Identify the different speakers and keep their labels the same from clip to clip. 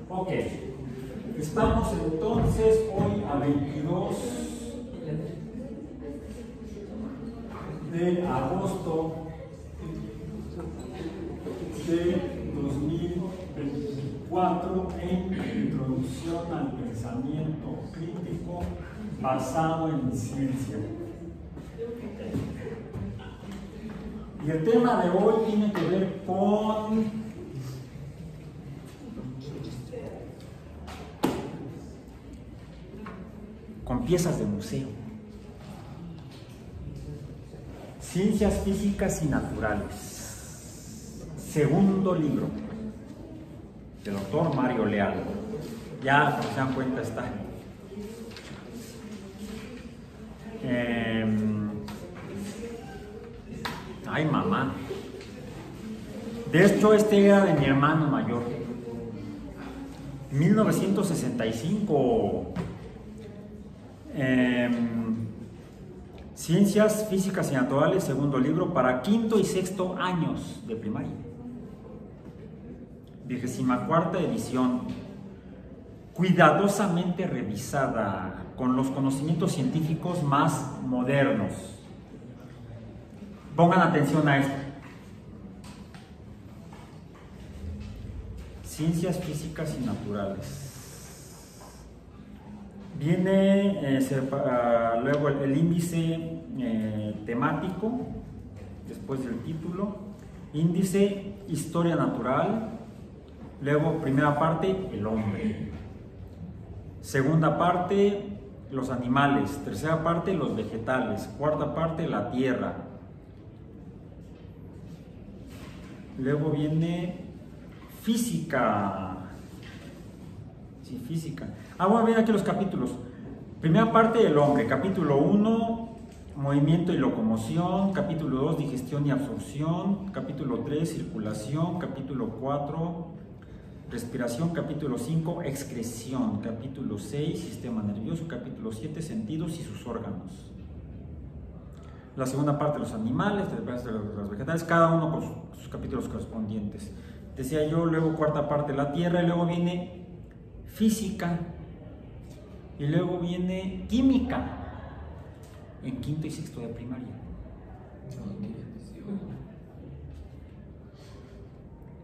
Speaker 1: Ok, estamos entonces hoy a 22 de agosto de 2024 en Introducción al Pensamiento Crítico basado en ciencia. Y el tema de hoy tiene que ver con piezas de museo. Ciencias físicas y naturales. Segundo libro del doctor Mario Leal. Ya, como se dan cuenta, está. Ay, mamá. De hecho, este era de mi hermano mayor. 1965. Ciencias físicas y naturales, segundo libro, para quinto y sexto años de primaria. 24ª edición, cuidadosamente revisada con los conocimientos científicos más modernos. Pongan atención a esto. Ciencias físicas y naturales. Viene luego el índice temático, después del título, índice historia natural, luego primera parte el hombre, segunda parte los animales, tercera parte los vegetales, cuarta parte la tierra, luego viene física. Sí, física. Bueno, bien aquí los capítulos. Primera parte del hombre, capítulo 1, movimiento y locomoción, capítulo 2, digestión y absorción, capítulo 3, circulación, capítulo 4, respiración, capítulo 5, excreción, capítulo 6, sistema nervioso, capítulo 7, sentidos y sus órganos. La segunda parte, los animales, los vegetales, cada uno con sus capítulos correspondientes. Decía yo, luego cuarta parte, la tierra, y luego viene física, y luego viene química, en quinto y sexto de primaria.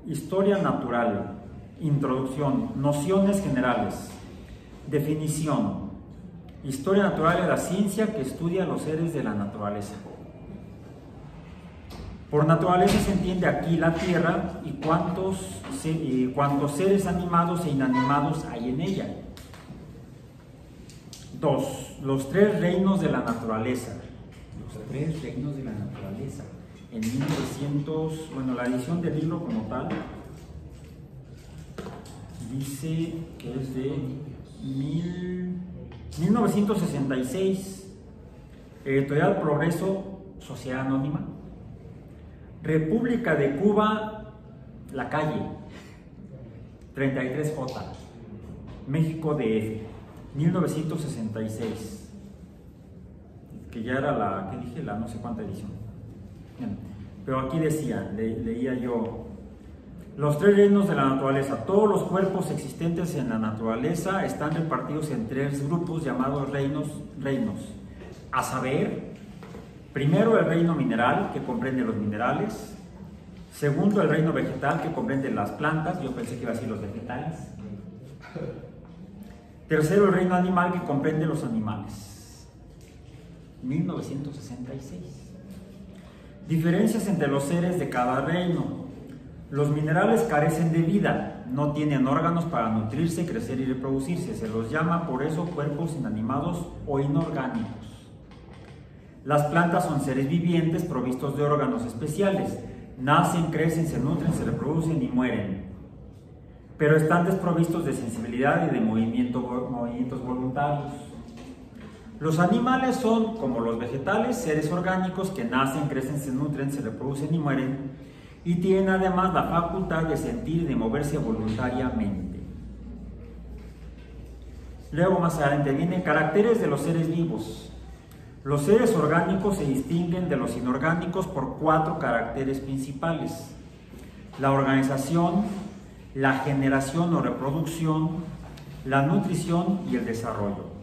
Speaker 1: Historia natural, introducción, nociones generales, definición. Historia natural es la ciencia que estudia los seres de la naturaleza. Por naturaleza se entiende aquí la tierra y cuántos seres animados e inanimados hay en ella. 2. Los tres reinos de la naturaleza. Los tres reinos de la naturaleza. En 1900, bueno, la edición del libro como tal dice que es de 1966. Editorial Progreso, Sociedad Anónima. República de Cuba, La Calle, 33J, México DF, 1966, que ya era la, ¿qué dije? La no sé cuánta edición. Bien. Pero aquí decía, leía yo, los tres reinos de la naturaleza. Todos los cuerpos existentes en la naturaleza están repartidos en tres grupos llamados reinos, a saber, primero, el reino mineral, que comprende los minerales. Segundo, el reino vegetal, que comprende las plantas. Yo pensé que iba a decir los vegetales. Tercero, el reino animal, que comprende los animales. 1966. Diferencias entre los seres de cada reino. Los minerales carecen de vida, no tienen órganos para nutrirse, crecer y reproducirse. Se los llama por eso cuerpos inanimados o inorgánicos. Las plantas son seres vivientes provistos de órganos especiales. Nacen, crecen, se nutren, se reproducen y mueren. Pero están desprovistos de sensibilidad y de movimientos voluntarios. Los animales son, como los vegetales, seres orgánicos que nacen, crecen, se nutren, se reproducen y mueren. Y tienen además la facultad de sentir y de moverse voluntariamente. Luego más adelante vienen caracteres de los seres vivos. Los seres orgánicos se distinguen de los inorgánicos por 4 caracteres principales: la organización, la generación o reproducción, la nutrición y el desarrollo.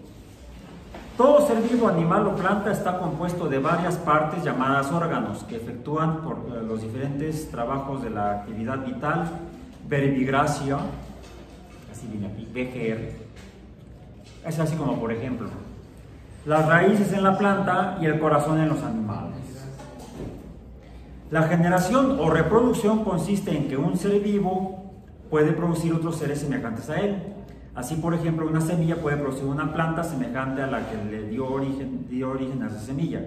Speaker 1: Todo ser vivo, animal o planta está compuesto de varias partes llamadas órganos que efectúan por los diferentes trabajos de la actividad vital, verbigracia, así viene aquí, VGR. Es así como, por ejemplo, las raíces en la planta y el corazón en los animales. La generación o reproducción consiste en que un ser vivo puede producir otros seres semejantes a él. Así, por ejemplo, una semilla puede producir una planta semejante a la que le dio origen a esa semilla.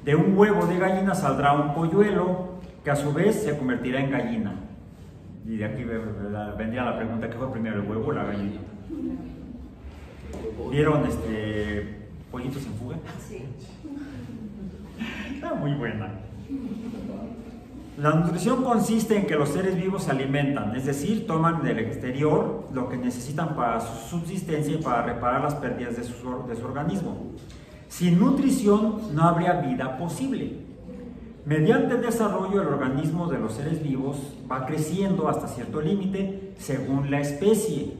Speaker 1: De un huevo de gallina saldrá un polluelo que a su vez se convertirá en gallina. Y de aquí vendría la pregunta, ¿qué fue primero, el huevo o la gallina? ¿Vieron Pollitos en Fuga?
Speaker 2: Sí.
Speaker 1: Está muy buena. La nutrición consiste en que los seres vivos se alimentan, es decir, toman del exterior lo que necesitan para su subsistencia y para reparar las pérdidas de su organismo. Sin nutrición no habría vida posible. Mediante el desarrollo, el organismo de los seres vivos va creciendo hasta cierto límite según la especie.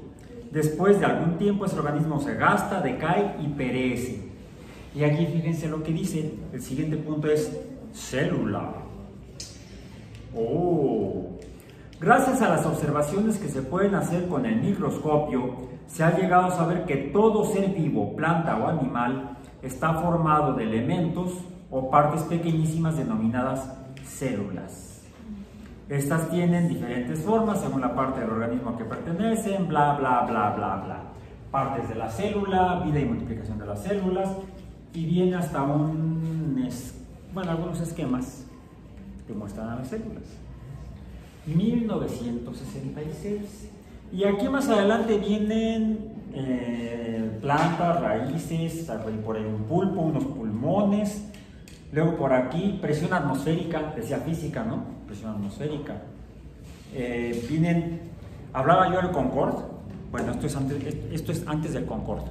Speaker 1: Después de algún tiempo ese organismo se gasta, decae y perece. Y aquí fíjense lo que dice, el siguiente punto es célula. Gracias a las observaciones que se pueden hacer con el microscopio, se ha llegado a saber que todo ser vivo, planta o animal, está formado de elementos o partes pequeñísimas denominadas células. Estas tienen diferentes formas según la parte del organismo a que pertenecen, bla, bla, bla, bla, bla. Partes de la célula, vida y multiplicación de las células, y viene hasta algunos esquemas que muestran a las células. 1966. Y aquí más adelante vienen plantas, raíces, por ahí un pulpo, unos pulmones. Luego por aquí, presión atmosférica, decía física, ¿no? Presión atmosférica. Hablaba yo del Concorde. Bueno, esto es antes del Concorde.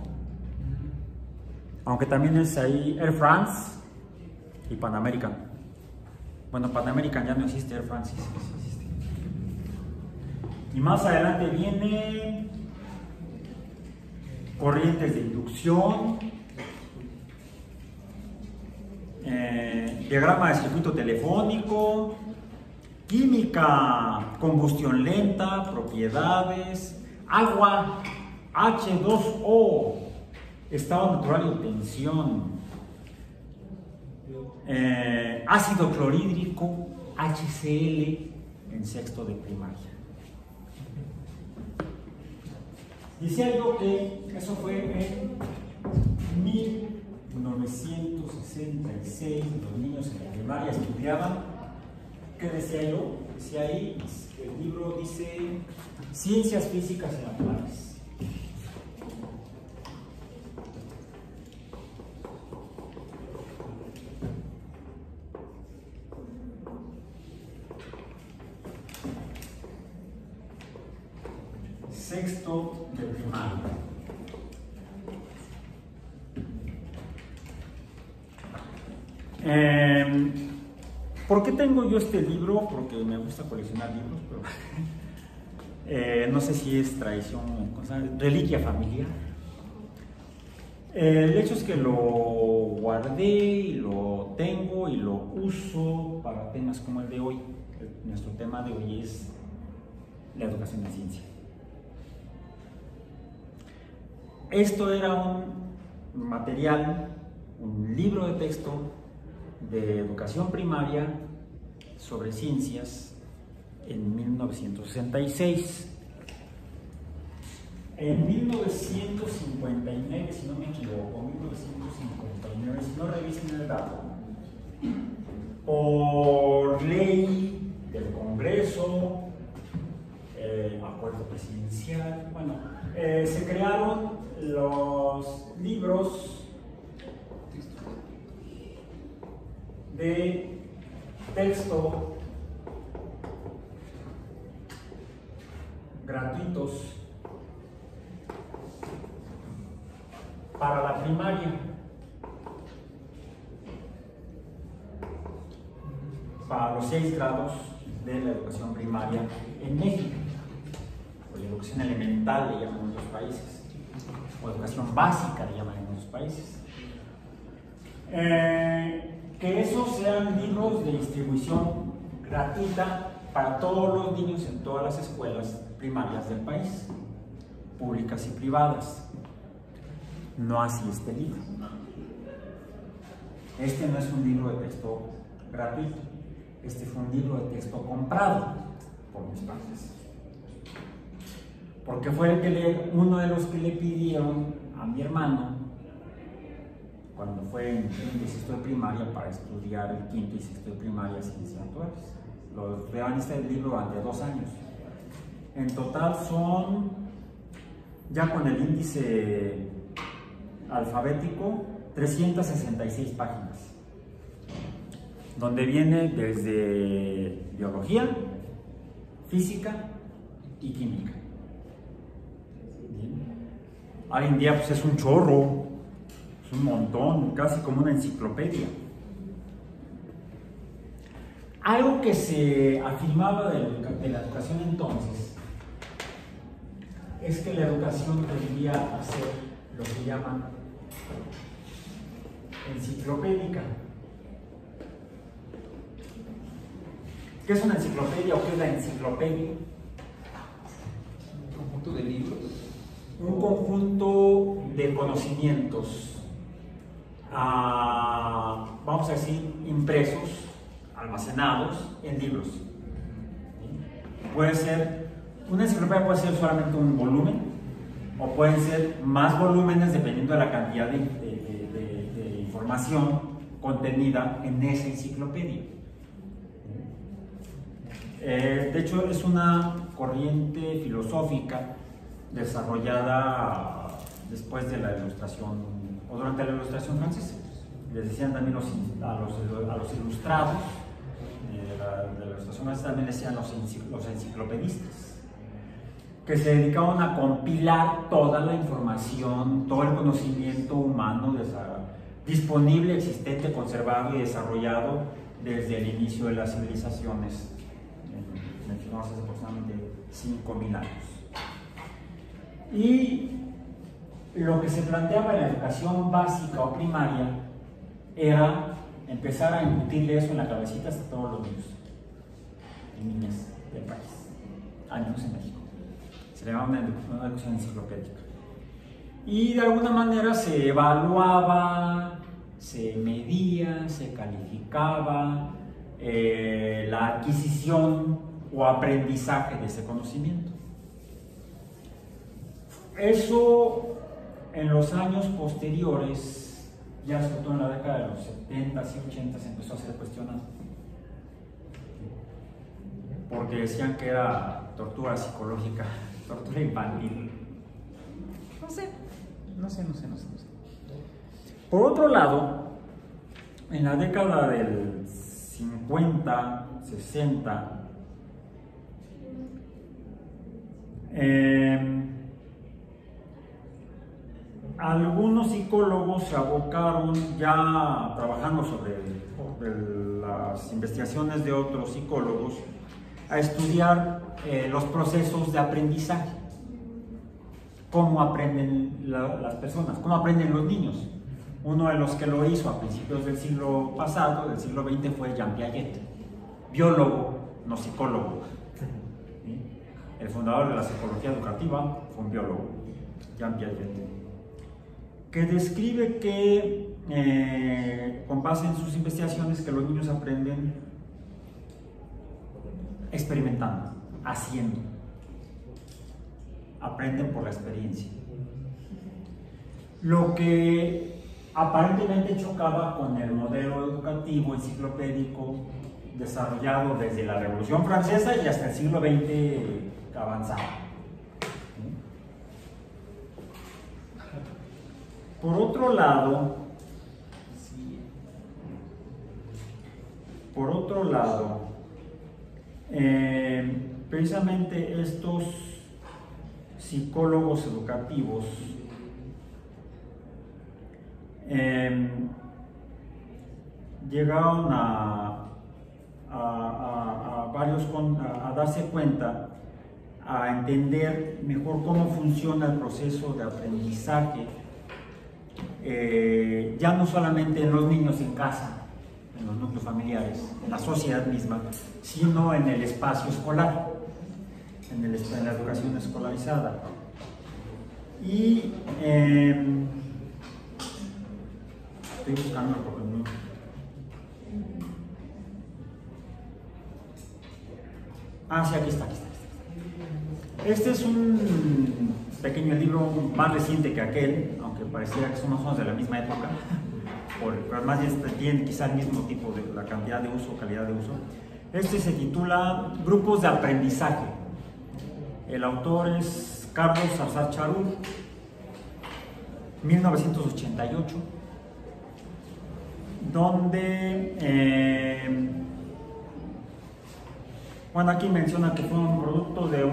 Speaker 1: Aunque también es ahí Air France y Pan American. Bueno, Pan American ya no existe, Air France sí existe. Y más adelante viene corrientes de inducción, diagrama de circuito telefónico, química, combustión lenta, propiedades, agua, H2O, estado natural y tensión. Ácido clorhídrico, HCl, en sexto de primaria. Decía yo que eso fue en 1966, los niños en la primaria estudiaban. ¿Qué decía yo? Decía ahí, el libro dice Ciencias Físicas y Naturales. Sexto de primaria. ¿Por qué tengo yo este libro? Porque me gusta coleccionar libros, pero no sé si es tradición, reliquia familiar. El hecho es que lo guardé y lo tengo y lo uso para temas como el de hoy. Nuestro tema de hoy es la educación en ciencia. Esto era un material, un libro de texto de educación primaria sobre ciencias en 1966. En 1959, si no me equivoco, 1959, si no revisen el dato, por ley del Congreso, acuerdo presidencial, se crearon los libros de texto gratuitos para la primaria, para los 6 grados de la educación primaria en México. educación elemental le llaman en otros países, o educación básica le llaman en otros países. Que esos sean libros de distribución gratuita para todos los niños en todas las escuelas primarias del país, públicas y privadas. No así este libro. Este no es un libro de texto gratuito, este fue un libro de texto comprado por mis padres. Porque fue uno de los que le pidieron a mi hermano cuando fue en quinto y sexto de primaria para estudiar el quinto y sexto de primaria ciencias naturales. Lo estudiaban este libro durante 2 años. En total son, ya con el índice alfabético, 366 páginas, donde viene desde biología, física y química. Hoy en día pues es un chorro, es un montón, casi como una enciclopedia. Algo que se afirmaba de la educación entonces es que la educación tendría a ser lo que llaman enciclopédica. ¿Qué es una enciclopedia o qué es la enciclopedia?
Speaker 2: Un conjunto de libros.
Speaker 1: Un conjunto de conocimientos, vamos a decir, impresos, almacenados en libros. Puede ser, una enciclopedia puede ser solamente un volumen, o pueden ser más volúmenes dependiendo de la cantidad de información contenida en esa enciclopedia. De hecho, es una corriente filosófica desarrollada después de la Ilustración, o durante la Ilustración francesa. Les decían también a los ilustrados de la Ilustración francesa, también les decían los enciclopedistas, que se dedicaban a compilar toda la información, todo el conocimiento humano disponible, existente, conservado y desarrollado desde el inicio de las civilizaciones, mencionados hace aproximadamente 5.000 años. Y lo que se planteaba en la educación básica o primaria era empezar a incutirle eso en la cabecita hasta todos los niños y niñas del país, al menos en México. Se le llamaba una educación enciclopédica. Y de alguna manera se evaluaba, se medía, se calificaba la adquisición o aprendizaje de ese conocimiento. Eso en los años posteriores, ya sobre todo en la década de los 70s y 80s, se empezó a ser cuestionado. Porque decían que era tortura psicológica, tortura infantil. No sé. Por otro lado, en la década del 50, 60, algunos psicólogos se abocaron, ya trabajando sobre las investigaciones de otros psicólogos, a estudiar los procesos de aprendizaje. Cómo aprenden las personas, cómo aprenden los niños. Uno de los que lo hizo a principios del siglo pasado, del siglo XX, fue Jean Piaget, biólogo, no psicólogo. ¿Sí? El fundador de la psicología educativa fue un biólogo, Jean Piaget, que describe que, con base en sus investigaciones, que los niños aprenden experimentando, haciendo. Aprenden por la experiencia. Lo que aparentemente chocaba con el modelo educativo enciclopédico desarrollado desde la Revolución Francesa y hasta el siglo XX avanzado. Por otro lado, precisamente estos psicólogos educativos llegaron a darse cuenta a entender mejor cómo funciona el proceso de aprendizaje, ya no solamente en los niños en casa, en los núcleos familiares, en la sociedad misma, sino en el espacio escolar, en la educación escolarizada. Y estoy buscando porque no. Sí, aquí está. Este es un pequeño libro más reciente que aquel, aunque pareciera que son más o menos de la misma época, pero más bien tiene quizá el mismo tipo de la cantidad de uso, calidad de uso. Este se titula Grupos de Aprendizaje. El autor es Carlos Sarsar-Charur, 1988, donde bueno, aquí menciona que fue un producto de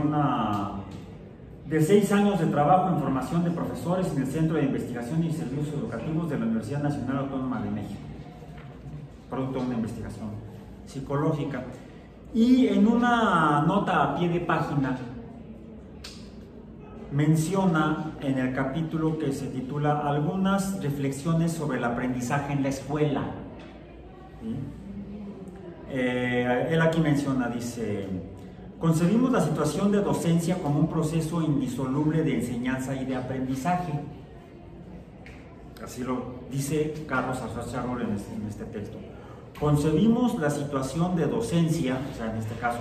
Speaker 1: 6 años de trabajo en formación de profesores en el Centro de Investigación y Servicios Educativos de la Universidad Nacional Autónoma de México, producto de una investigación psicológica. Y en una nota a pie de página menciona en el capítulo que se titula Algunas reflexiones sobre el aprendizaje en la escuela. ¿Sí? Él aquí menciona, dice: concebimos la situación de docencia como un proceso indisoluble de enseñanza y de aprendizaje. Así lo dice Carlos Sarsar-Charur en este texto. Concebimos la situación de docencia, o sea, en este caso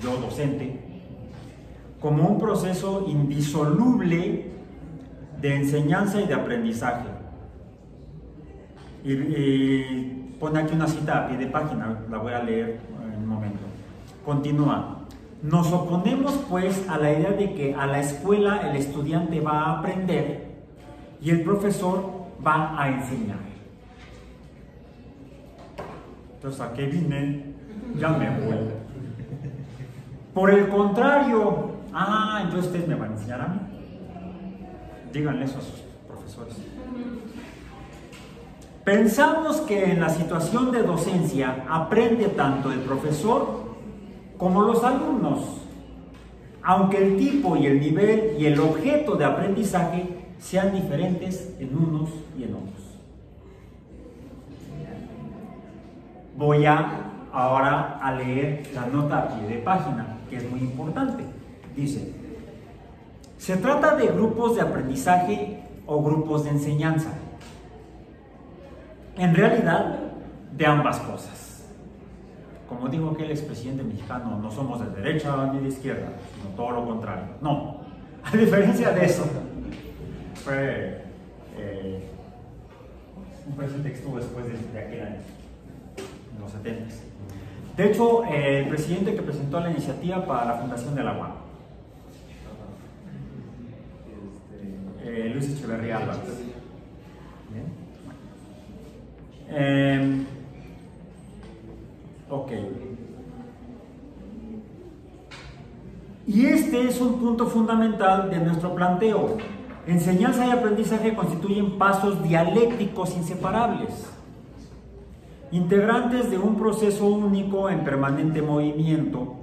Speaker 1: yo docente, como un proceso indisoluble de enseñanza y de aprendizaje. Y pone aquí una cita a pie de página, la voy a leer en un momento. Continúa. Nos oponemos pues a la idea de que a la escuela el estudiante va a aprender y el profesor va a enseñar. Entonces, ¿a qué vine? Ya me voy. Por el contrario, entonces ustedes me van a enseñar a mí. Díganle eso a sus profesores. Pensamos que en la situación de docencia aprende tanto el profesor como los alumnos, aunque el tipo y el nivel y el objeto de aprendizaje sean diferentes en unos y en otros. Voy ahora a leer la nota a pie de página, que es muy importante. Dice: se trata de grupos de aprendizaje o grupos de enseñanza. En realidad, de ambas cosas. Como dijo aquel expresidente mexicano, no somos de derecha ni de izquierda, sino todo lo contrario. No, a diferencia de eso, fue un presidente que estuvo después de aquel año, en los 70. De hecho, el presidente que presentó la iniciativa para la fundación de la UAM, Luis Echeverría Álvarez. Ok. Y este es un punto fundamental de nuestro planteo. Enseñanza y aprendizaje constituyen pasos dialécticos inseparables, integrantes de un proceso único en permanente movimiento,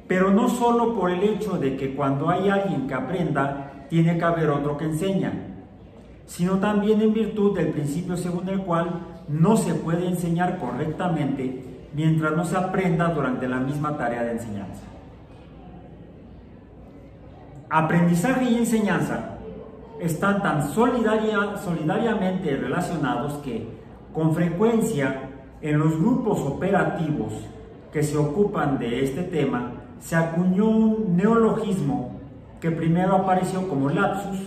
Speaker 1: pero no solo por el hecho de que cuando hay alguien que aprenda, tiene que haber otro que enseña, sino también en virtud del principio según el cual no se puede enseñar correctamente mientras no se aprenda durante la misma tarea de enseñanza. Aprendizaje y enseñanza están tan solidariamente relacionados que, con frecuencia, en los grupos operativos que se ocupan de este tema, se acuñó un neologismo que primero apareció como lapsus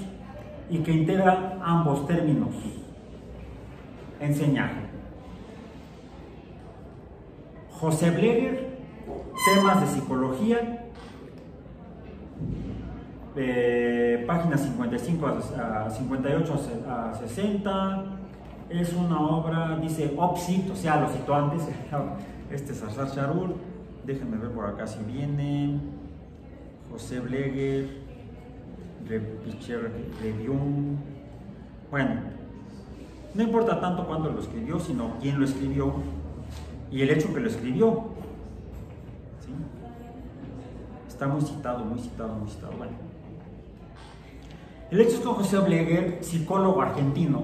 Speaker 1: y que integra ambos términos: enseñar. José Bleger, Temas de Psicología, páginas 55 a 58 a 60. Es una obra, dice OPSIT, o sea, lo citó antes, este Sarsar-Charur. Déjenme ver por acá si viene. José Bleger, Revium. Bueno, no importa tanto cuándo lo escribió, sino quién lo escribió y el hecho que lo escribió. ¿Sí? está muy citado, muy citado, muy citado. Bueno. El hecho es que José Obleger, psicólogo argentino,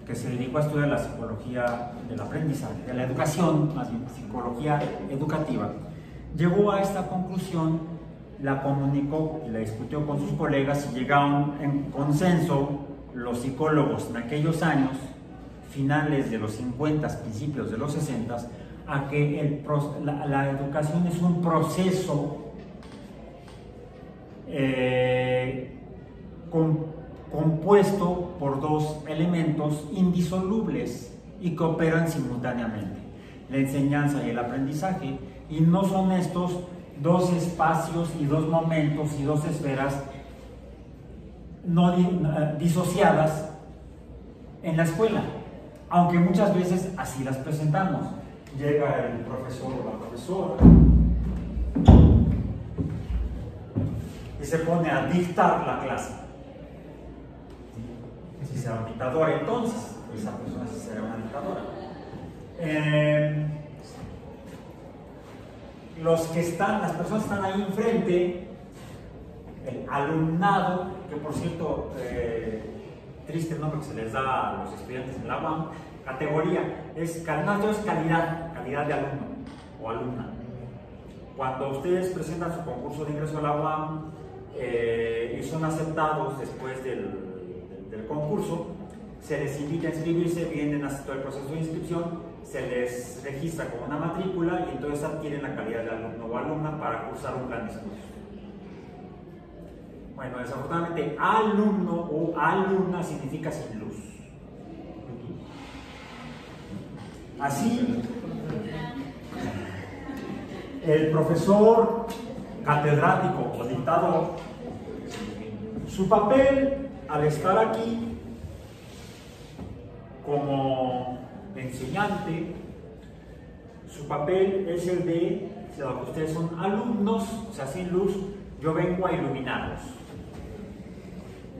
Speaker 1: que se dedicó a estudiar la psicología del aprendizaje, de la educación, más bien psicología educativa, llegó a esta conclusión, la comunicó y la discutió con sus colegas y llegaron en consenso los psicólogos en aquellos años, finales de los 50, principios de los 60, a que la educación es un proceso compuesto por dos elementos indisolubles y que operan simultáneamente, la enseñanza y el aprendizaje, y no son estos dos espacios y dos momentos y dos esferas no disociadas en la escuela, aunque muchas veces así las presentamos. Llega el profesor o la profesora y se pone a dictar la clase. Si será un dictador, entonces esa persona sí será una dictadora. Las personas que están ahí enfrente, el alumnado, que por cierto, triste nombre que se les da a los estudiantes en la UAM, categoría, es calidad de alumno o alumna. Cuando ustedes presentan su concurso de ingreso a la UAM y son aceptados después del concurso, se les invita a inscribirse, vienen a hacer todo el proceso de inscripción, se les registra como una matrícula y entonces adquieren la calidad de alumno o alumna para cursar un plan de estudios. Bueno, desafortunadamente, alumno o alumna significa sin luz. Así, el profesor catedrático o dictador, su papel al estar aquí como enseñante, su papel es el de, si ustedes son alumnos, o sea, sin luz, yo vengo a iluminarlos.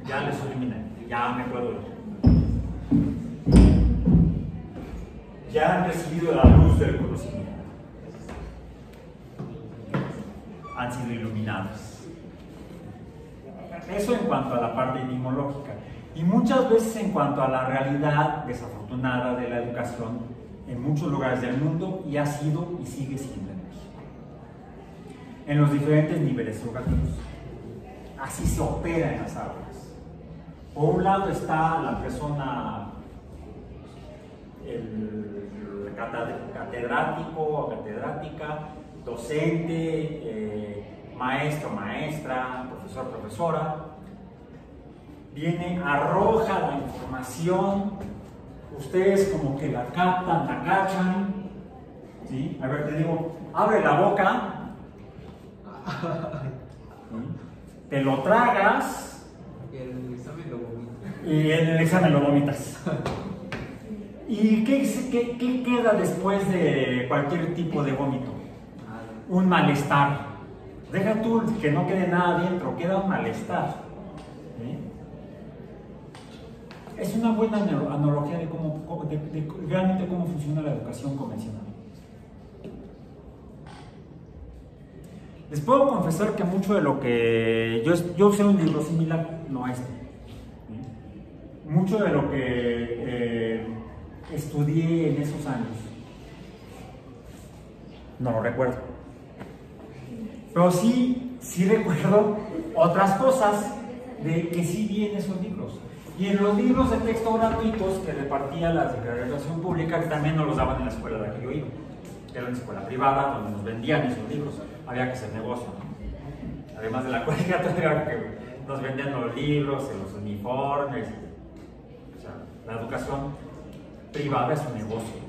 Speaker 1: Ya les iluminé, ya me puedo ir. Ya han recibido la luz del conocimiento. Han sido iluminados. Eso en cuanto a la parte etimológica. Y muchas veces en cuanto a la realidad desafortunada de la educación en muchos lugares del mundo, y ha sido y sigue siendo en México. En los diferentes niveles educativos. Así se opera en las aulas. Por un lado está la persona, el catedrático o catedrática, docente, maestro, maestra, profesor, profesora. Viene, arroja la información, ustedes como que la captan, la cachan, ¿sí? A ver, te digo, abre la boca, ¿sí? Te lo tragas y en el examen lo vomitas. ¿Y qué queda después de cualquier tipo de vómito? Un malestar. Deja tú que no quede nada adentro, queda un malestar. ¿Sí? Es una buena analogía de realmente cómo funciona la educación convencional. Les puedo confesar que mucho de lo que yo usé un libro similar, no a este. ¿Sí? Mucho de lo que estudié en esos años no lo recuerdo, pero sí recuerdo otras cosas de que sí vi en esos libros. Y en los libros de texto gratuitos que repartía la Secretaría de Educación Pública, que también nos los daban en la escuela de la que yo iba, que era una escuela privada donde nos vendían esos libros, había que hacer negocio, ¿no? Además de la colegiatura, que nos vendían los libros, los uniformes. O sea, la educación privada es un negocio,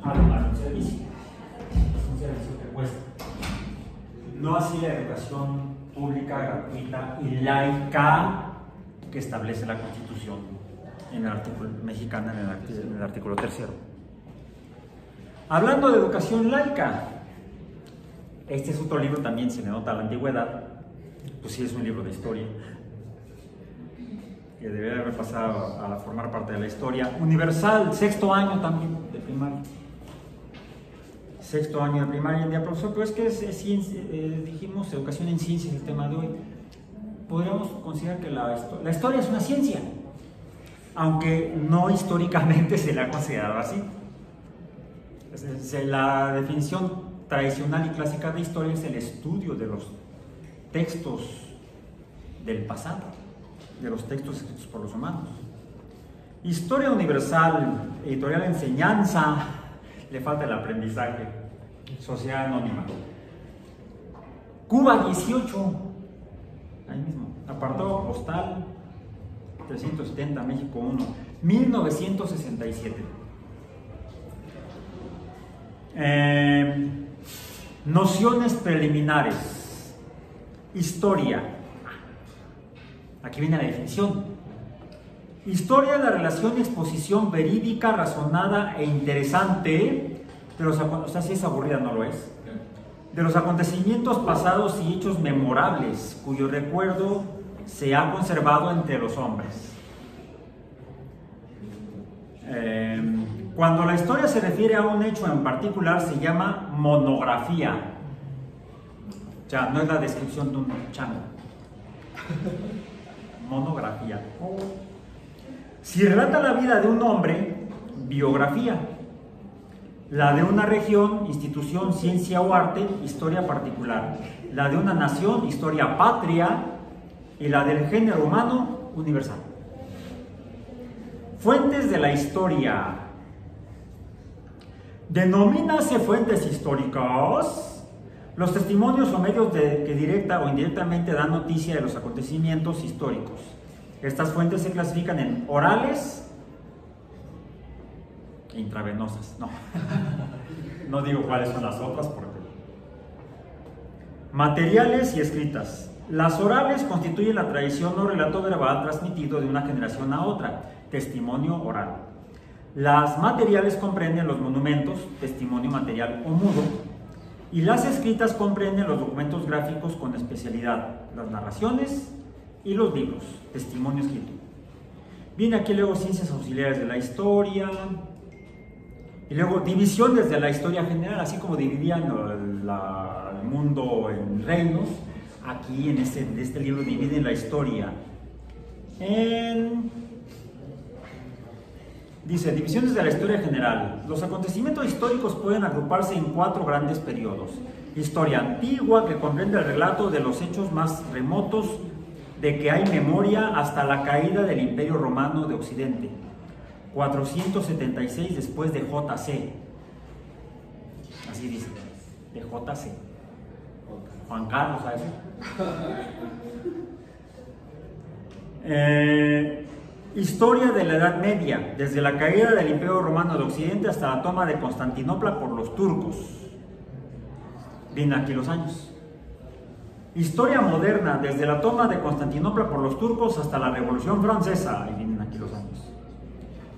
Speaker 1: además de un servicio, es un servicio que cuesta. No así la educación pública, gratuita y laica que establece la Constitución en el artículo mexicana, en el artículo 3. Hablando de educación laica, este es otro libro, también se le nota la antigüedad, pues sí es un libro de historia, que debería haber pasado a formar parte de la historia universal, 6º año también de primaria. sexto año de primaria, día profesor, pero es que es ciencia, dijimos educación en ciencias el tema de hoy. Podríamos considerar que la historia es una ciencia, aunque no históricamente se la ha considerado así. La definición tradicional y clásica de historia es el estudio de los textos del pasado, de los textos escritos por los humanos. Historia universal, editorial enseñanza, le falta el aprendizaje, sociedad anónima. Cuba 18, ahí mismo, apartado postal 370, México 1, 1967. Nociones preliminares. Historia. Aquí viene la definición. Historia es la relación y exposición verídica, razonada e interesante de los, o sea, si es aburrida, no lo es, de los acontecimientos pasados y hechos memorables cuyo recuerdo se ha conservado entre los hombres. Cuando la historia se refiere a un hecho en particular se llama monografía. O sea, no es la descripción de un chango. Monografía. Si relata la vida de un hombre, biografía. La de una región, institución, ciencia o arte, historia particular. La de una nación, historia patria. Y la del género humano, universal. Fuentes de la historia. Denomínase fuentes históricas los testimonios o medios que directa o indirectamente dan noticia de los acontecimientos históricos. Estas fuentes se clasifican en orales e intravenosas. No digo cuáles son las otras porque... Materiales y escritas. Las orales constituyen la tradición o relato verbal transmitido de una generación a otra, testimonio oral. Las materiales comprenden los monumentos, testimonio material o mudo, y las escritas comprenden los documentos gráficos con especialidad, las narraciones y los libros, testimonio escrito. Viene aquí luego ciencias auxiliares de la historia, y luego divisiones de la historia general, así como dividían el mundo en reinos. Aquí en este libro dividen la historia en... Dice, divisiones de la historia general. Los acontecimientos históricos pueden agruparse en 4 grandes periodos. Historia antigua, que comprende el relato de los hechos más remotos de que hay memoria hasta la caída del Imperio Romano de Occidente. 476 después de JC. Así dice, de JC. Juan Carlos, ¿sabes? Historia de la Edad Media, desde la caída del Imperio Romano de Occidente hasta la toma de Constantinopla por los turcos. Vienen aquí los años. Historia moderna, desde la toma de Constantinopla por los turcos hasta la Revolución Francesa. Ahí vienen aquí los años.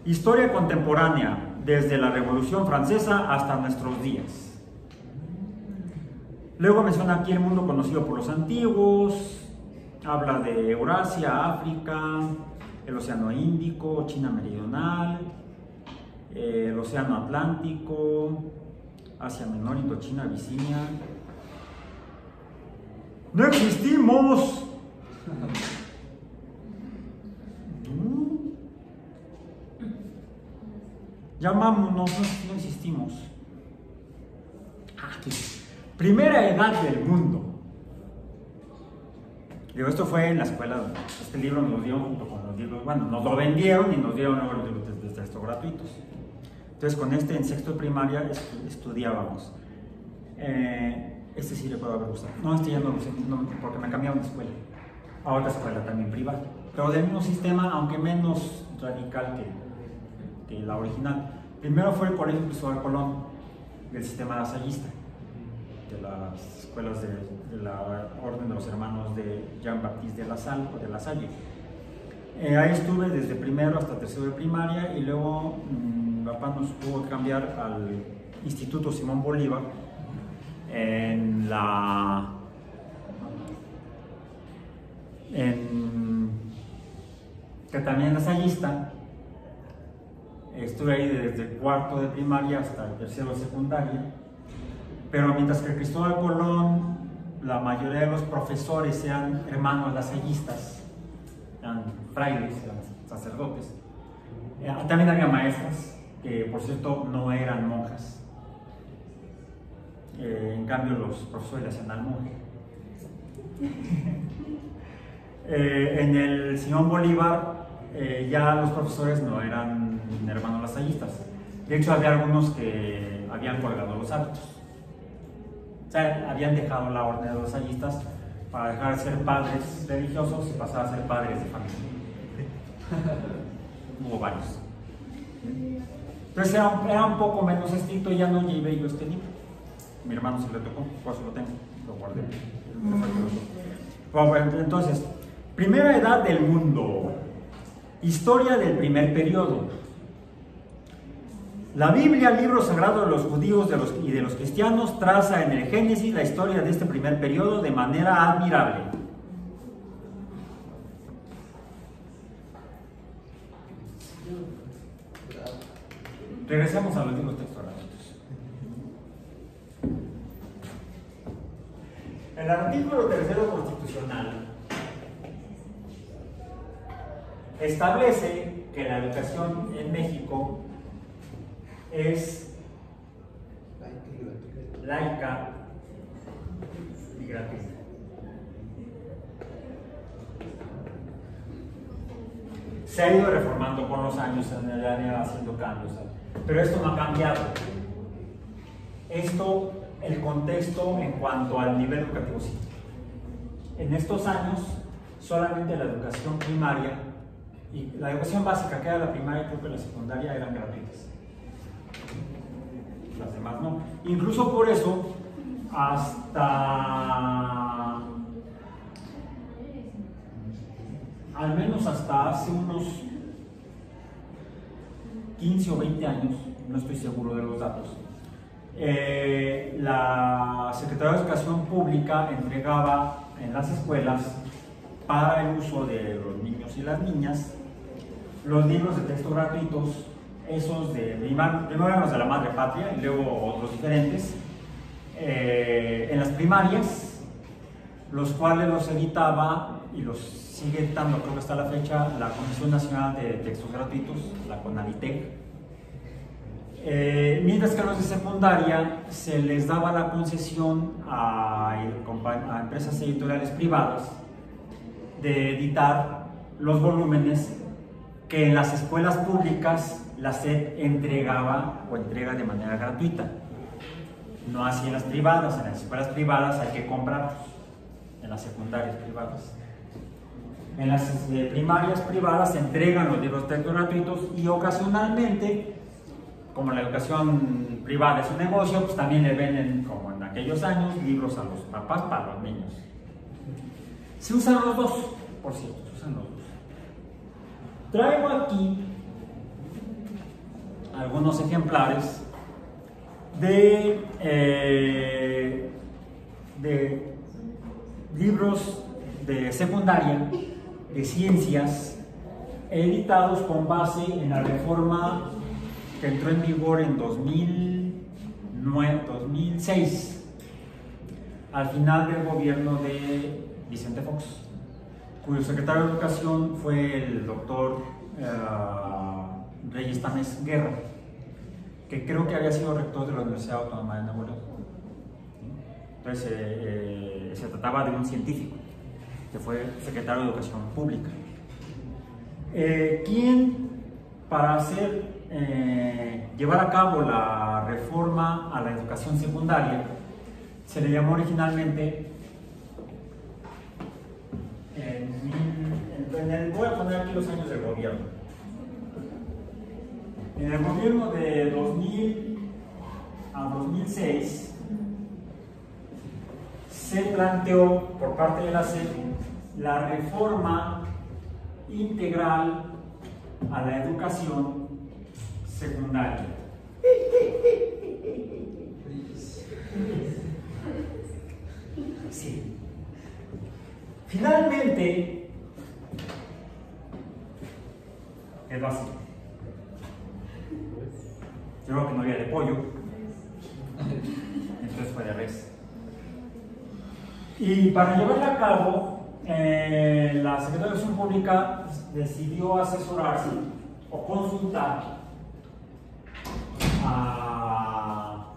Speaker 1: Historia contemporánea, desde la Revolución Francesa hasta nuestros días. Luego menciona aquí el mundo conocido por los antiguos, habla de Eurasia, África, el Océano Índico, China Meridional, el Océano Atlántico, Asia Menor, Indochina, Abisinia. ¡No existimos! Llamámonos, no existimos. Primera edad del mundo. Digo, esto fue en la escuela. Este libro nos lo dieron junto con los libros. Bueno, nos lo vendieron y nos dieron luego los libros de texto gratuitos. Entonces, con este en sexto de primaria estudiábamos. Este sí le puedo haber gustado. No, este ya no lo usé, porque me cambiaron de escuela. A otra escuela también privada. Pero del mismo sistema, aunque menos radical que la original. Primero fue el Colegio Cristóbal Colón, del sistema lasallista, de las escuelas de la Orden de los Hermanos de Jean-Baptiste de La Salle o de La Salle. Ahí estuve desde primero hasta tercero de primaria y luego mi papá nos tuvo que cambiar al Instituto Simón Bolívar que también lasallista. Estuve ahí desde cuarto de primaria hasta el tercero de secundaria. pero mientras que Cristóbal Colón, la mayoría de los profesores eran hermanos lasallistas, eran frailes, eran sacerdotes. También había maestras, que por cierto no eran monjas. En cambio los profesores le hacían al monje. En el Simón Bolívar ya los profesores no eran hermanos lasallistas. De hecho había algunos que habían colgado los hábitos. O sea, habían dejado la orden de los lasallistas para dejar de ser padres religiosos y pasar a ser padres de familia. Hubo varios. Entonces era un poco menos estricto y ya no llevé yo este libro. Mi hermano se le tocó, por eso lo tengo, lo guardé. Bueno, entonces, primera edad del mundo. Historia del primer periodo. La Biblia, libro sagrado de los judíos y de los cristianos, traza en el Génesis la historia de este primer periodo de manera admirable. Regresemos a los libros textuales. El artículo 3 constitucional establece que la educación en México es laica y gratuita. Se ha ido reformando con los años, se han ido haciendo cambios, pero esto no ha cambiado. Esto, el contexto en cuanto al nivel educativo, sí. En estos años, solamente la educación primaria y la educación básica, que era la primaria, creo que la secundaria, eran gratuitas. Las demás no. Incluso por eso, al menos hasta hace unos 15 o 20 años, no estoy seguro de los datos, la Secretaría de Educación Pública entregaba en las escuelas, para el uso de los niños y las niñas, los libros de texto gratuitos, esos primero eran los de la Madre Patria y luego otros diferentes, en las primarias, los cuales los editaba y los sigue editando, creo que hasta la fecha, la Comisión Nacional de Textos Gratuitos, la CONALITEG. Mientras que a los de secundaria se les daba la concesión a empresas editoriales privadas de editar los volúmenes que en las escuelas públicas la SED entregaba o entrega de manera gratuita. No así en las privadas. En las escuelas privadas hay que comprarlos, en las secundarias privadas. En las primarias privadas se entregan los libros de texto gratuitos y ocasionalmente, como la educación privada es un negocio, pues también le venden, como en aquellos años, libros a los papás para los niños. Se usan los dos, por cierto, se usan los dos. Traigo aquí algunos ejemplares de libros de secundaria, de ciencias, editados con base en la reforma que entró en vigor en 2006, al final del gobierno de Vicente Fox, cuyo secretario de Educación fue el doctor Reyes Tamés Guerra, que creo que había sido rector de la Universidad Autónoma de Nuevo León. Entonces se trataba de un científico que fue secretario de Educación Pública, quien, para llevar a cabo la reforma a la educación secundaria, se le llamó originalmente, voy a poner aquí los años del gobierno. En el gobierno de 2000 a 2006 se planteó por parte de la SED la reforma integral a la educación secundaria. Sí. Finalmente quedó así. Yo creo que no había de pollo. entonces fue de res. Y para llevarla a cabo, la Secretaría de Educación Pública decidió asesorarse o consultar a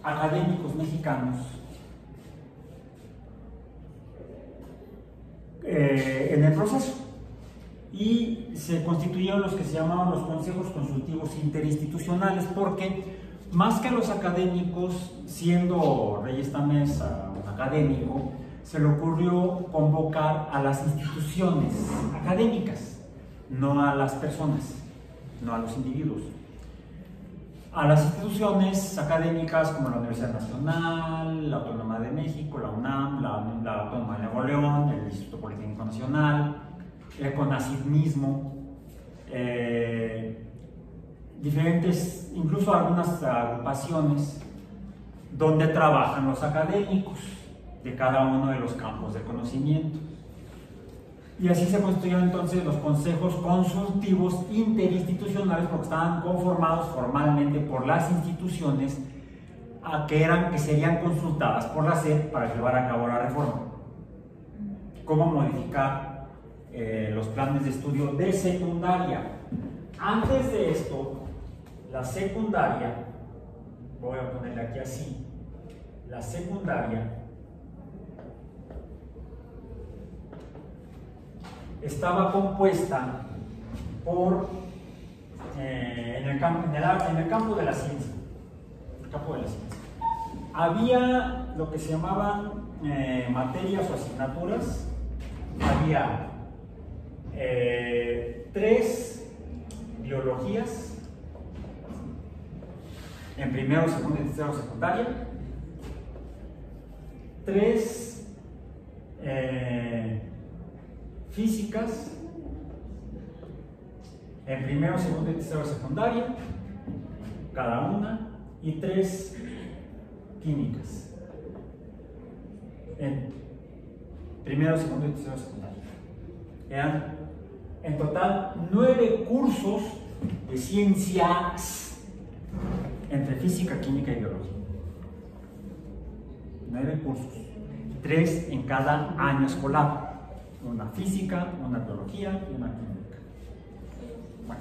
Speaker 1: académicos mexicanos en el proceso, y se constituyeron los que se llamaban los consejos consultivos interinstitucionales, porque más que los académicos, siendo Reyes Tamés un académico, se le ocurrió convocar a las instituciones académicas, no a las personas, no a los individuos. A las instituciones académicas como la Universidad Nacional, la Autónoma de México, la UNAM, la Autónoma de Nuevo León, el Instituto Politécnico Nacional, el CONACYT mismo, diferentes, incluso algunas agrupaciones donde trabajan los académicos de cada uno de los campos de conocimiento. Y así se constituyeron entonces los consejos consultivos interinstitucionales, porque estaban conformados formalmente por las instituciones que serían consultadas por la SEP para llevar a cabo la reforma. Cómo modificar los planes de estudio de secundaria. Antes de esto, la secundaria, voy a ponerle aquí así, la secundaria estaba compuesta por, en el campo de la ciencia, había lo que se llamaban materias o asignaturas. Había 3 biologías en primero, segundo y tercero secundaria, 3 físicas en primero, segundo y tercero secundaria, cada una, y 3 químicas en primero, segundo y tercero secundaria. Eran en total 9 cursos de ciencias entre física, química y biología. 9 cursos, 3 en cada año escolar. Una física, una biología y una química. Bueno,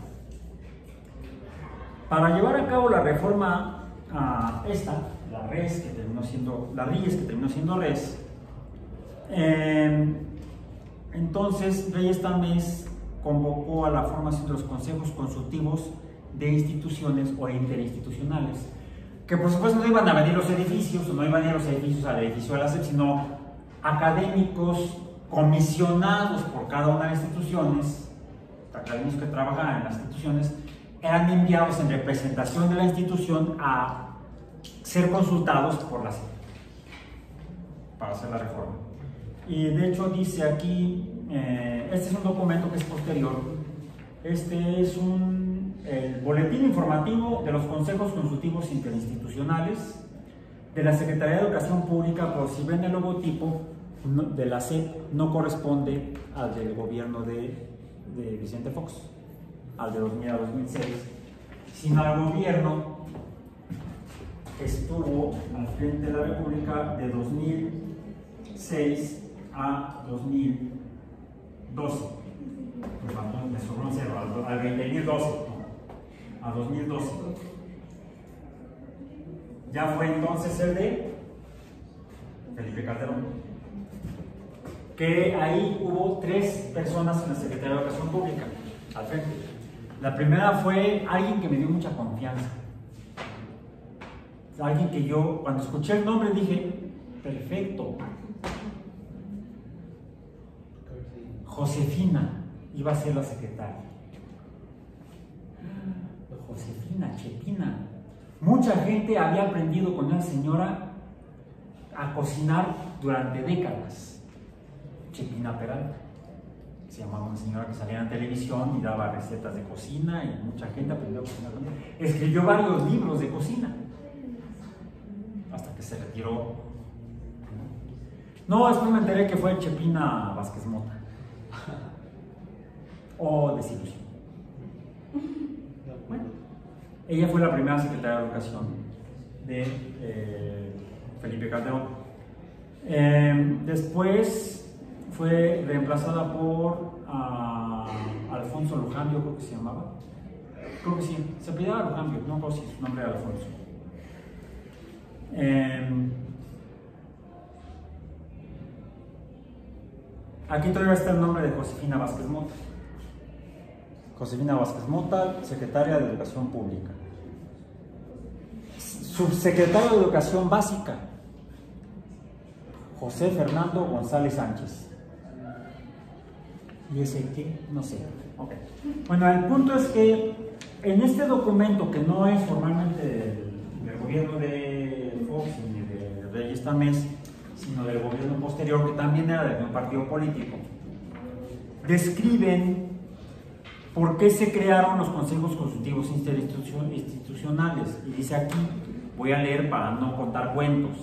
Speaker 1: para llevar a cabo la reforma la RES, que terminó siendo RES, entonces Reyes Tamés convocó a la formación de los consejos consultivos de instituciones o interinstitucionales, que por supuesto no iban a venir los edificios, o no iban a ir los edificios al edificio de la SEP, sino académicos comisionados por cada una de las instituciones, académicos que trabajaban en las instituciones, eran enviados en representación de la institución a ser consultados por la SEP para hacer la reforma. Y de hecho dice aquí, este es un documento que es posterior, este es el boletín informativo de los consejos consultivos interinstitucionales de la Secretaría de Educación Pública, por si ven el logotipo de la SEP, no corresponde al del gobierno de Vicente Fox, al de 2000 a 2006, sino al gobierno que estuvo al frente de la República de 2006 a 2012. Me sobró un cero, al 2012, a 2012. Ya fue entonces el de Felipe Calderón, que ahí hubo 3 personas en la Secretaría de Educación Pública al frente. La primera fue alguien que me dio mucha confianza, alguien que yo cuando escuché el nombre dije, perfecto, Josefina iba a ser la secretaria. Josefina, Chepina. Mucha gente había aprendido con una señora a cocinar durante décadas. Chepina Peralta, se llamaba una señora que salía en televisión y daba recetas de cocina, y mucha gente aprendió a cocinar con ella. Escribió varios libros de cocina hasta que se retiró. No, después me enteré que fue Chepina Vázquez Mota. Oh, desilusión. Bueno, ella fue la primera secretaria de Educación Felipe Calderón. Después fue reemplazada por Alfonso Lujambio, creo que se llamaba. Creo que sí, se apellidaba Lujambio, no sé si su nombre era Alfonso. Aquí todavía está el nombre de Josefina Vázquez Mota. Josefina Vázquez Mota, secretaria de Educación Pública. Subsecretario de Educación Básica, José Fernando González Sánchez. ¿Y ese qué? No sé. Okay. Bueno, el punto es que en este documento, que no es formalmente del gobierno de Fox ni de Reyes Tamés, sino del gobierno posterior, que también era de un partido político, describen por qué se crearon los consejos consultivos interinstitucionales. Y dice aquí, voy a leer para no contar cuentos,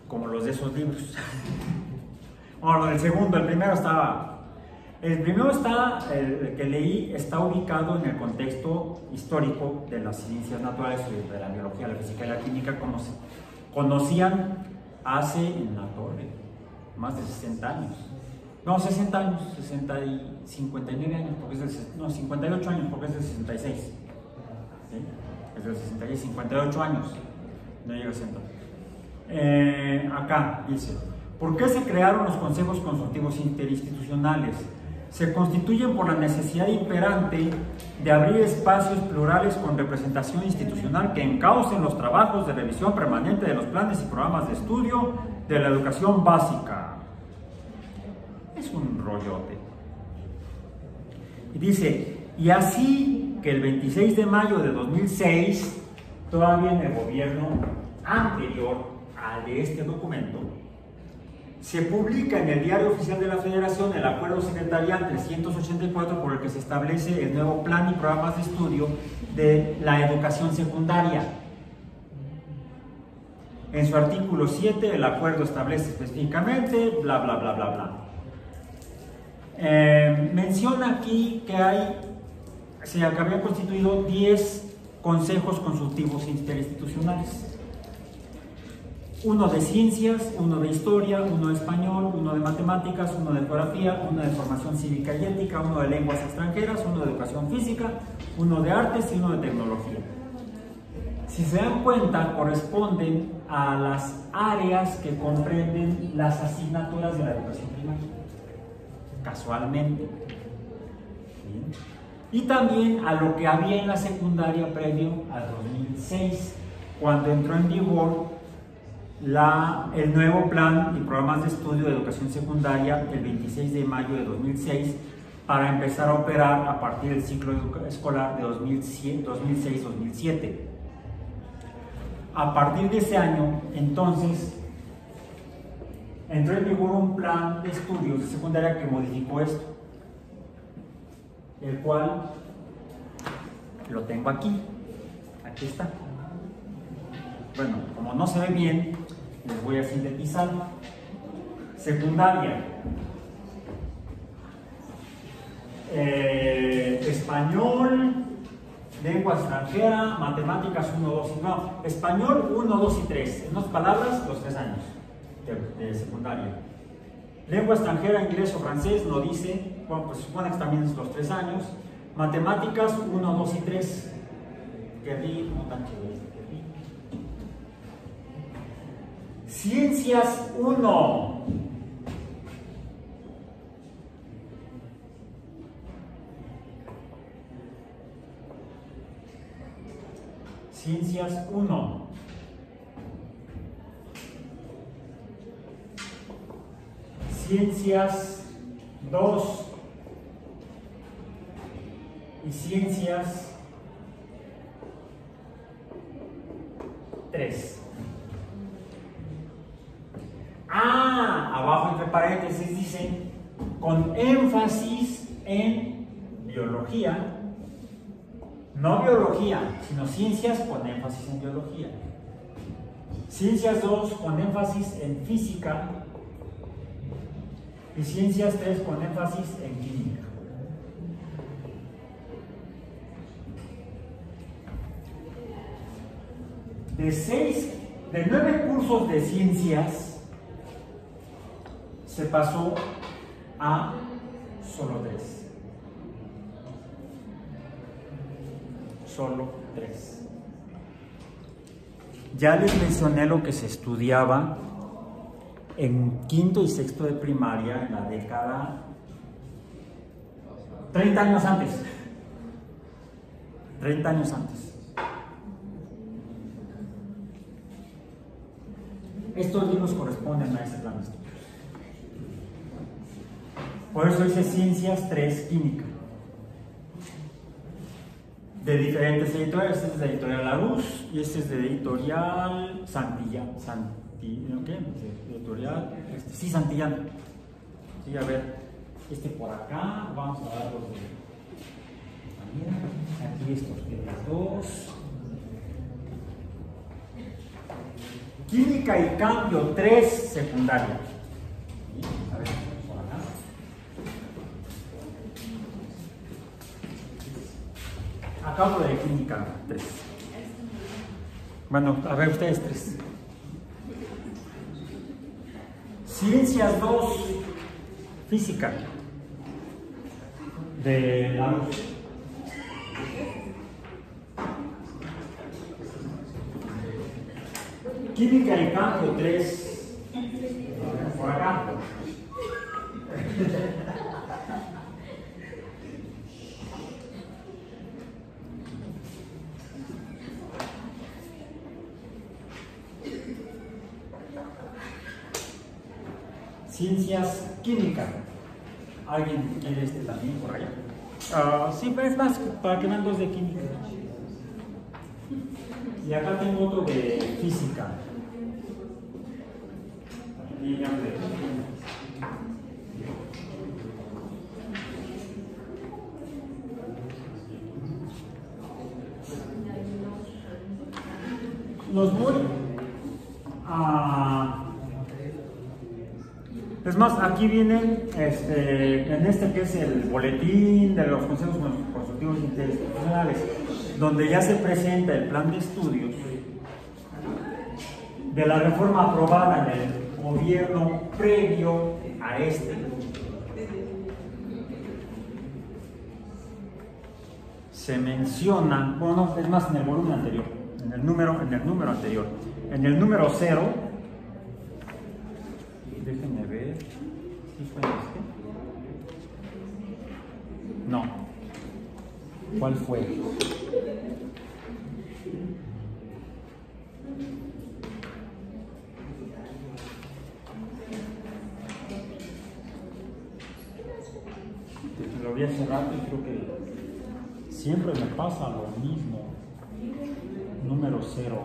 Speaker 1: como los de esos libros. Bueno, el primero está, el que leí, está ubicado en el contexto histórico de las ciencias naturales, de la biología, la física y la química. Conocían hace, en la torre, más de 60 años. No, 60 años, 59 años, porque es no, 58 años, porque es del 66. ¿Sí? Es del 66, 58 años, no llega a 60. Acá dice, ¿por qué se crearon los consejos consultivos interinstitucionales? Se constituyen por la necesidad imperante de abrir espacios plurales con representación institucional que encaucen los trabajos de revisión permanente de los planes y programas de estudio de la educación básica. Es un rollote. Y dice, y así que el 26 de mayo de 2006, todavía en el gobierno anterior al de este documento, se publica en el Diario Oficial de la Federación el Acuerdo Secretarial 384 por el que se establece el nuevo plan y programas de estudio de la educación secundaria. En su artículo 7, el acuerdo establece específicamente, bla, bla, bla, bla, bla. Menciona aquí que se habían constituido 10 consejos consultivos interinstitucionales. Uno de ciencias, uno de historia, uno de español, uno de matemáticas, uno de geografía, uno de formación cívica y ética, uno de lenguas extranjeras, uno de educación física, uno de artes y uno de tecnología. Si se dan cuenta, corresponden a las áreas que comprenden las asignaturas de la educación primaria, casualmente. ¿Bien? Y también a lo que había en la secundaria previo al 2006, cuando entró en vigor el nuevo plan y programas de estudio de educación secundaria el 26 de mayo de 2006 para empezar a operar a partir del ciclo escolar de 2006-2007. A partir de ese año, entonces, entró en vigor un plan de estudios de secundaria que modificó esto, el cual lo tengo aquí está. Bueno, como no se ve bien, les voy a sintetizar. Secundaria, español, lengua extranjera, matemáticas 1, 2 y no, español 1, 2 y 3, en otras palabras, los 3 años de secundaria. Lengua extranjera, inglés o francés, no dice, bueno, pues supone que también es los 3 años. Matemáticas 1, 2 y 3, que ritmo tan chévere. Ciencias 1. Ciencias 1. Ciencias 2. Y ciencias 3. Abajo entre paréntesis dicen con énfasis en biología, no biología, sino ciencias con énfasis en biología. Ciencias 2 con énfasis en física y ciencias 3 con énfasis en química. De de 9 cursos de ciencias se pasó a solo 3. Solo 3. Ya les mencioné lo que se estudiaba en quinto y sexto de primaria en la década 30 años antes. 30 años antes. Estos libros corresponden a ese plan de estudios. Por eso dice Ciencias 3, Química. De diferentes editoriales. Este es de Editorial Larousse y este es de Editorial Santillán. ¿Qué? Editorial. Sí, Santillán. Sí, a ver. Este por acá. Vamos a dar los de. Aquí estos de las dos. Química y Cambio 3, secundaria. A ver, por acá. Acá hablo de Química 3. Bueno, a ver ustedes 3. Ciencias 2, Física. De la luz. Química y Cambio 3. Por acá. Ciencias Química. ¿Alguien quiere este también por allá? Sí, pero es más para que vean dos de Química. Y acá tengo otro de Física. Los voy a... Es más, aquí vienen, en este que es el boletín de los consejos consultivos interinstitucionales, donde ya se presenta el plan de estudios de la reforma aprobada en el gobierno previo a este. Se menciona, bueno, es más en el volumen anterior, en el número anterior, en el número 0. Déjenme ver. ¿Sí fue este? No. ¿Cuál fue? Lo vi hace rato y creo que siempre me pasa lo mismo. Número 0.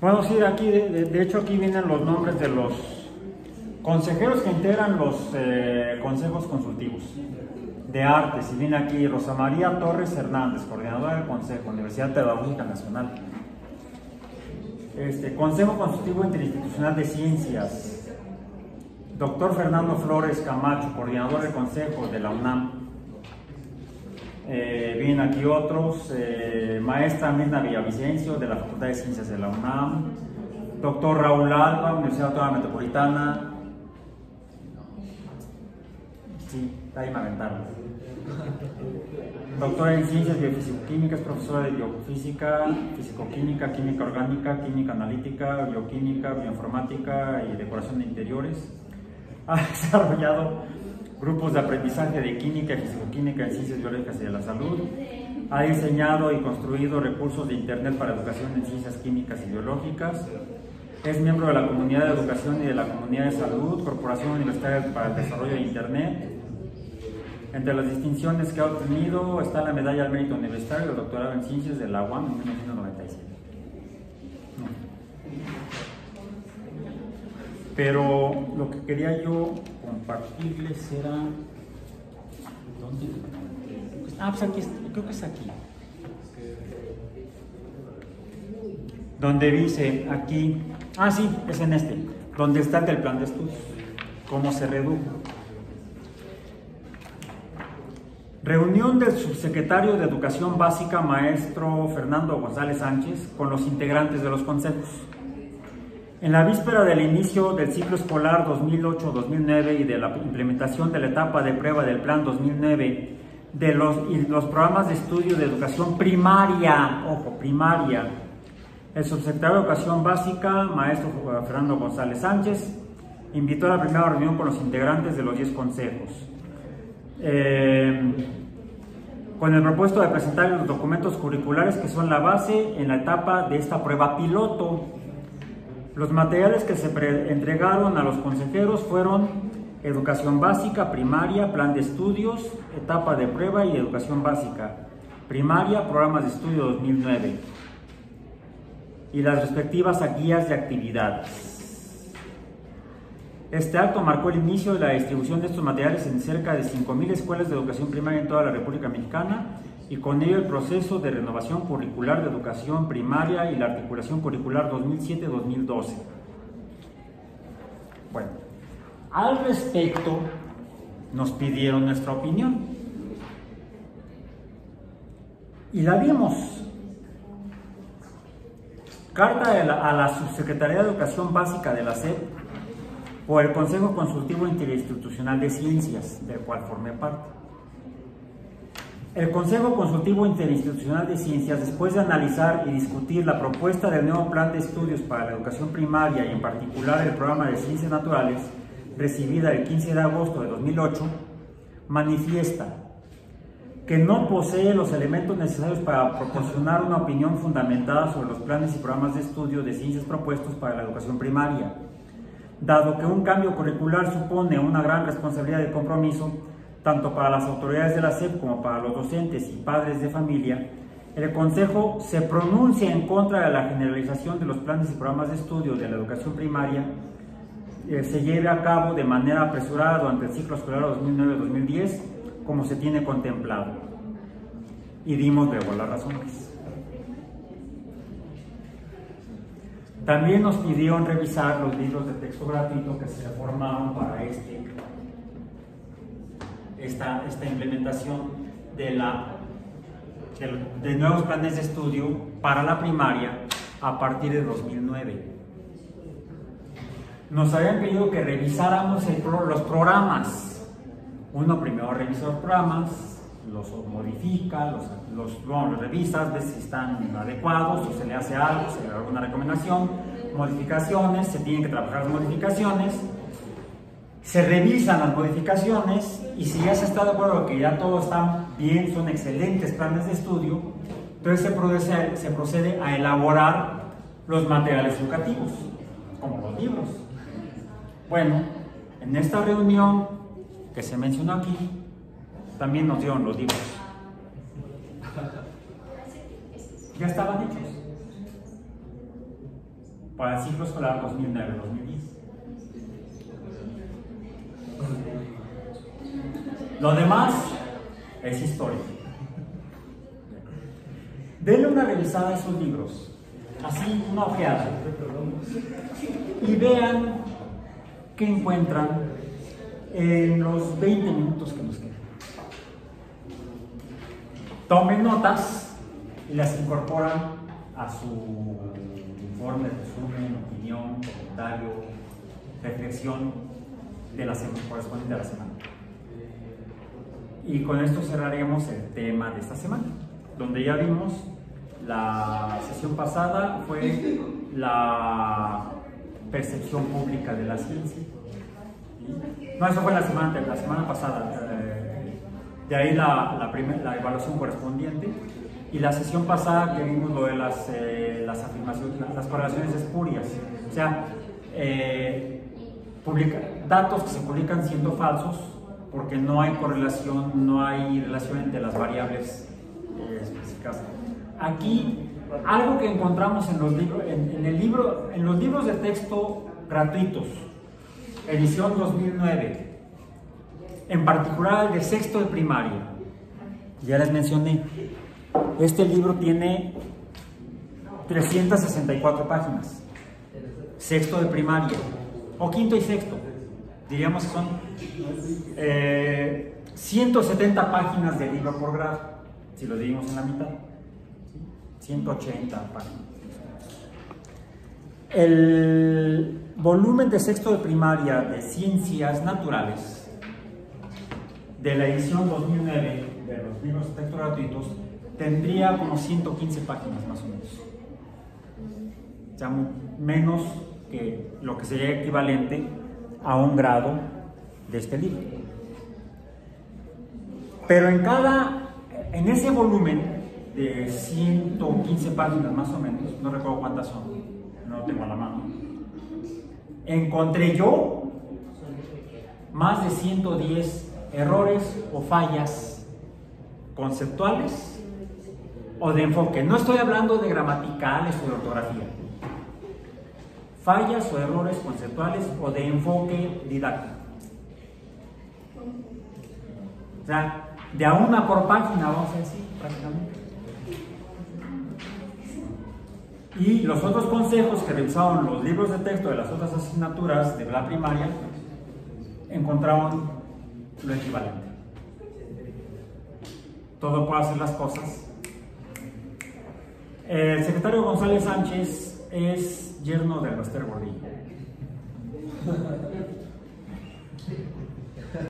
Speaker 1: Bueno, sí, aquí, de hecho aquí vienen los nombres de los consejeros que integran los consejos consultivos de artes. Y viene aquí Rosa María Torres Hernández, coordinadora del Consejo, Universidad Pedagógica Nacional. Consejo Consultivo Interinstitucional de Ciencias, doctor Fernando Flores Camacho, coordinador del Consejo de la UNAM. Vienen aquí otros, maestra Mirna Villavicencio de la Facultad de Ciencias de la UNAM, doctor Raúl Alba, Universidad Autónoma Metropolitana. Sí, ahí me aventaron. Doctora en Ciencias Biofísico-Químicas, profesora de Biofísica, Fisicoquímica, Química Orgánica, Química Analítica, Bioquímica, Bioinformática y Decoración de Interiores. Ha desarrollado grupos de aprendizaje de Química y Fisicoquímica en Ciencias Biológicas y de la Salud. Ha diseñado y construido recursos de Internet para educación en Ciencias Químicas y Biológicas. Es miembro de la Comunidad de Educación y de la Comunidad de Salud, Corporación Universitaria para el Desarrollo de Internet. Entre las distinciones que ha obtenido está la Medalla al Mérito Universitario del Doctorado en Ciencias de la UAM en 1997. Pero lo que quería yo compartirles era... ¿Dónde? Pues aquí, creo que es aquí. Donde dice aquí, Ah, sí, es en este, donde está el del plan de estudios, cómo se redujo. Reunión del subsecretario de Educación Básica, maestro Fernando González Sánchez, con los integrantes de los consejos. En la víspera del inicio del ciclo escolar 2008-2009 y de la implementación de la etapa de prueba del Plan 2009 de los programas de estudio de educación primaria, ojo, primaria, el subsecretario de Educación Básica, maestro Fernando González Sánchez, invitó a la primera reunión con los integrantes de los 10 consejos, con el propósito de presentar los documentos curriculares que son la base en la etapa de esta prueba piloto. Los materiales que se entregaron a los consejeros fueron educación básica, primaria, plan de estudios, etapa de prueba y educación básica, primaria, programas de estudio 2009 y las respectivas guías de actividades. Este acto marcó el inicio de la distribución de estos materiales en cerca de 5,000 escuelas de educación primaria en toda la República Mexicana y con ello el proceso de renovación curricular de educación primaria y la articulación curricular 2007-2012. Bueno, al respecto nos pidieron nuestra opinión y la dimos. Carta a la Subsecretaría de Educación Básica de la SEP por el Consejo Consultivo Interinstitucional de Ciencias, del cual formé parte. El Consejo Consultivo Interinstitucional de Ciencias, después de analizar y discutir la propuesta del nuevo plan de estudios para la educación primaria y en particular el programa de Ciencias Naturales, recibida el 15 de agosto de 2008, manifiesta que no posee los elementos necesarios para proporcionar una opinión fundamentada sobre los planes y programas de estudio de ciencias propuestos para la educación primaria. Dado que un cambio curricular supone una gran responsabilidad y compromiso, tanto para las autoridades de la SEP como para los docentes y padres de familia, el Consejo se pronuncia en contra de la generalización de los planes y programas de estudio de la educación primaria se lleve a cabo de manera apresurada durante el ciclo escolar 2009-2010, como se tiene contemplado. Y dimos luego las razones. También nos pidieron revisar los libros de texto gratuito que se formaron para esta implementación de nuevos planes de estudio para la primaria a partir de 2009. Nos habían pedido que revisáramos los programas. Uno primero revisa los programas, los modifica, los revisas, ves si están adecuados o se le hace algo, se le da alguna recomendación, modificaciones, se tienen que trabajar las modificaciones, se revisan las modificaciones y si ya se está de acuerdo que ya todo está bien, son excelentes planes de estudio, entonces se procede a elaborar los materiales educativos, como los libros. Bueno, en esta reunión que se mencionó aquí, también nos dieron los libros. Ya estaban hechos para el ciclo escolar 2009-2010. Lo demás es historia. Denle una revisada a esos libros, así una ojeada, y vean qué encuentran en los 20 minutos que nos quedan. Tomen notas y las incorporan a su informe, resumen, opinión, comentario, reflexión de la semana correspondiente a la semana. Y con esto cerraremos el tema de esta semana, donde ya vimos la sesión pasada fue la percepción pública de la ciencia. No, eso fue la semana pasada. De ahí la evaluación correspondiente. Y la sesión pasada que vimos lo de las afirmaciones, las correlaciones espurias. O sea, datos que se publican siendo falsos porque no hay correlación, no hay relación entre las variables específicas. Aquí, algo que encontramos en los libros de texto gratuitos, edición 2009, en particular el de sexto de primaria, ya les mencioné, este libro tiene 364 páginas. sexto de primaria, o quinto y sexto, diríamos que son 170 páginas de libro por grado, si lo dividimos en la mitad, 180 páginas. El volumen de sexto de primaria de ciencias naturales de la edición 2009 de los libros de texto gratuitos tendría como 115 páginas más o menos, o sea, menos que lo que sería equivalente a un grado de este libro. Pero en ese volumen de 115 páginas más o menos, no recuerdo cuántas son, no lo tengo a la mano, encontré yo más de 110 errores o fallas conceptuales o de enfoque. No estoy hablando de gramaticales o de ortografía. Fallas o errores conceptuales o de enfoque didáctico. O sea, de a una por página, vamos a decir, prácticamente. Y los otros consejos que revisaron los libros de texto de las otras asignaturas de la primaria encontraron lo equivalente. Todo puede hacer las cosas. El secretario González Sánchez es yerno del Baster Gordillo.